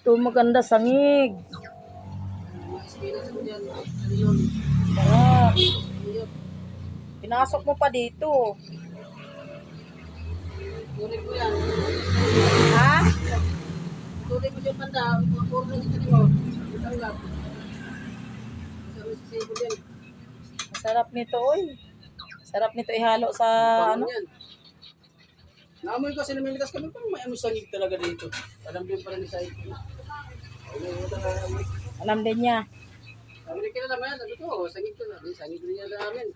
Ito maganda sangig. Sarap. Pinasok mo pa dito. Tuloy ko yan. Ha? Tuloy ko dyan banda. Puro na dito mo. Itanggap. Masarap sa sebo dyan. Sarap nito, oy. Sarap nito ihalo sa ano? Yan. Naamoy kasi na militas kami, parang may ano sangig talaga dito. Alam din pala ni Said. Alam din niya. Sabi niya kilala mo yan, sabi ko, sangig to na. Sangig din niya sa amin.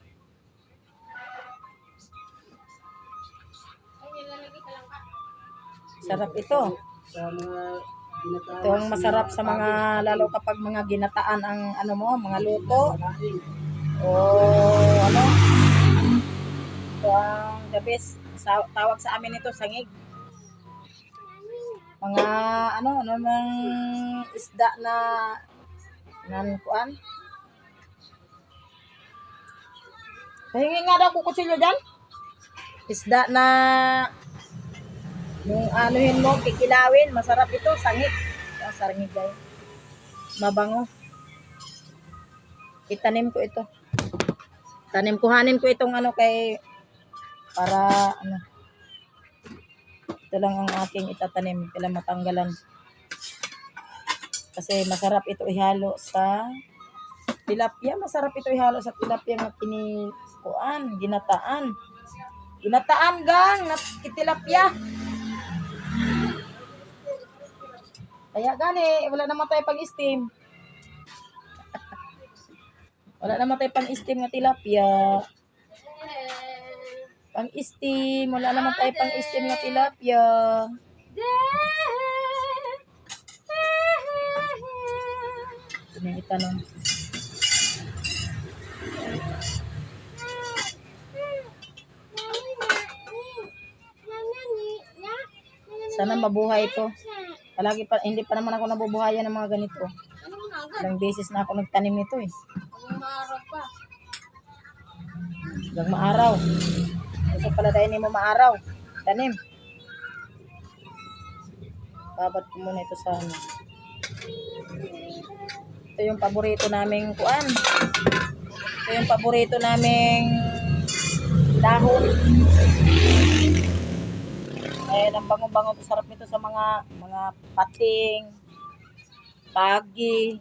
Sarap ito. Sa mga ginataan. Ito ang masarap sa mga, lalo kapag mga ginataan ang ano mo, mga luto. O ano. Ito ang the best. Tawag sa amin ito, sangig. Mga ano namang isda na kuan. Pahingi nga daw kukutsilyo dyan. Isda na yung anuhin mo, kikilawin. Masarap ito, sangig. Sangig guys. Mabango. Itanim ko ito. Kuhanin ko itong ano kay para ano. Ito lang ang aking itatanim. Kailan matanggalan. Kasi masarap ito ihalo sa tilapia. Masarap ito ihalo sa tilapia na pinikuan, ginataan. Ginataan gang, na tilapia. Kaya gani, wala naman tayo pang-steam. Wala naman tayo pang-steam na tilapia. Pang-steam, wala naman tayo pang-steam na tilapia. Ito na yung itanong. Sana mabuhay ito. Palagi pa, hindi pa naman ako nabubuhayan ng mga ganito. Ilang beses na ako nagtanim nito eh. Hanggang maaraw. Gusto pala dahil hindi mo maaraw. Tanim. Babad ko muna ito sa ano. Ito yung paborito naming kuan. Ito yung paborito naming dahon. Ayan, ang bango-bango. Sarap nito sa mga pating, pagi.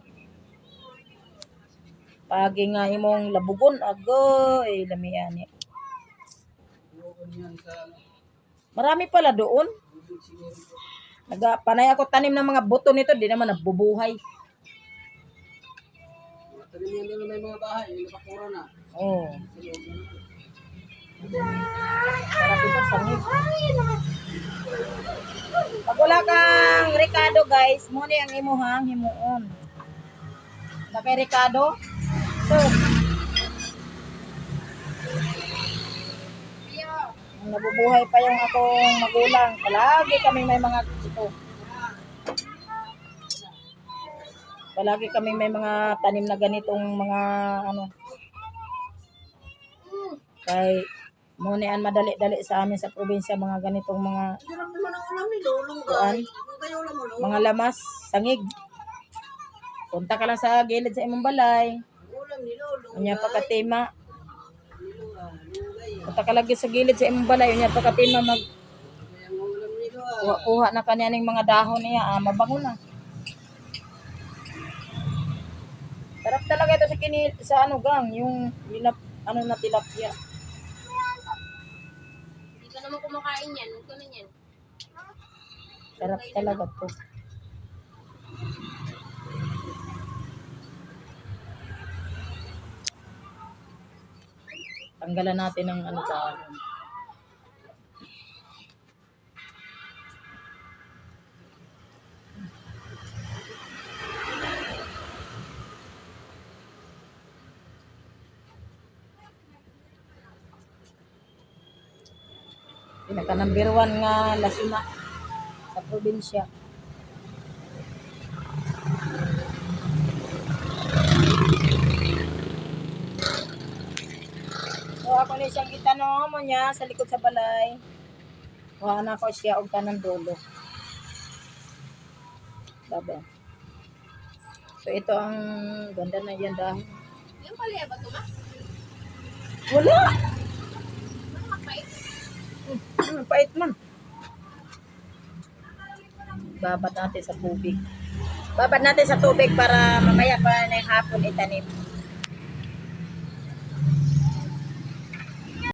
Pagi nga imong labugon. Agoy, lamian eh. Marami pala doon. Panay ako tanim ng mga buto nito. Di naman nabubuhay. Tanim yan doon may mga bahay. Nakapura na. Oo. Sarap ito, sangig. Pag wala kang Ricardo guys, muna ang imuhang himuon. Na kay Ricardo? So, nabubuhay pa yung akong magulang. Palagi kami may mga ito. Palagi kami may mga tanim na ganitong mga ano. Kay muna ang madali-dali sa amin sa probinsya mga ganitong mga kuan, mga lamas, sangig. Punta ka lang sa gilid sa imong balay. Unya pagkatima. Punta ka lagi sa gilid sa imong balay. Unya pagkatima mag kuha na kanya ng mga dahon niya. Mabango na. Sarap talaga ito sa ano gang, yung ano na tilapia. Hindi ka naman kumakain yan. Huwag ka na yan. Sarap talaga to. Tanggalan natin ng ano sa pinaka number 1 nga lasuna sa probinsya. So ako ni siyang itanong mo niya sa likod sa balay. Kuha na ko siya og tanang dulo. Baba. So ito ang ganda na yan dahon. Yung palaya ba ito, ma? Wala! Ano mapait? Pait man. Babad natin sa tubig. Babad natin sa tubig para mamaya pa na yung hapon itanim.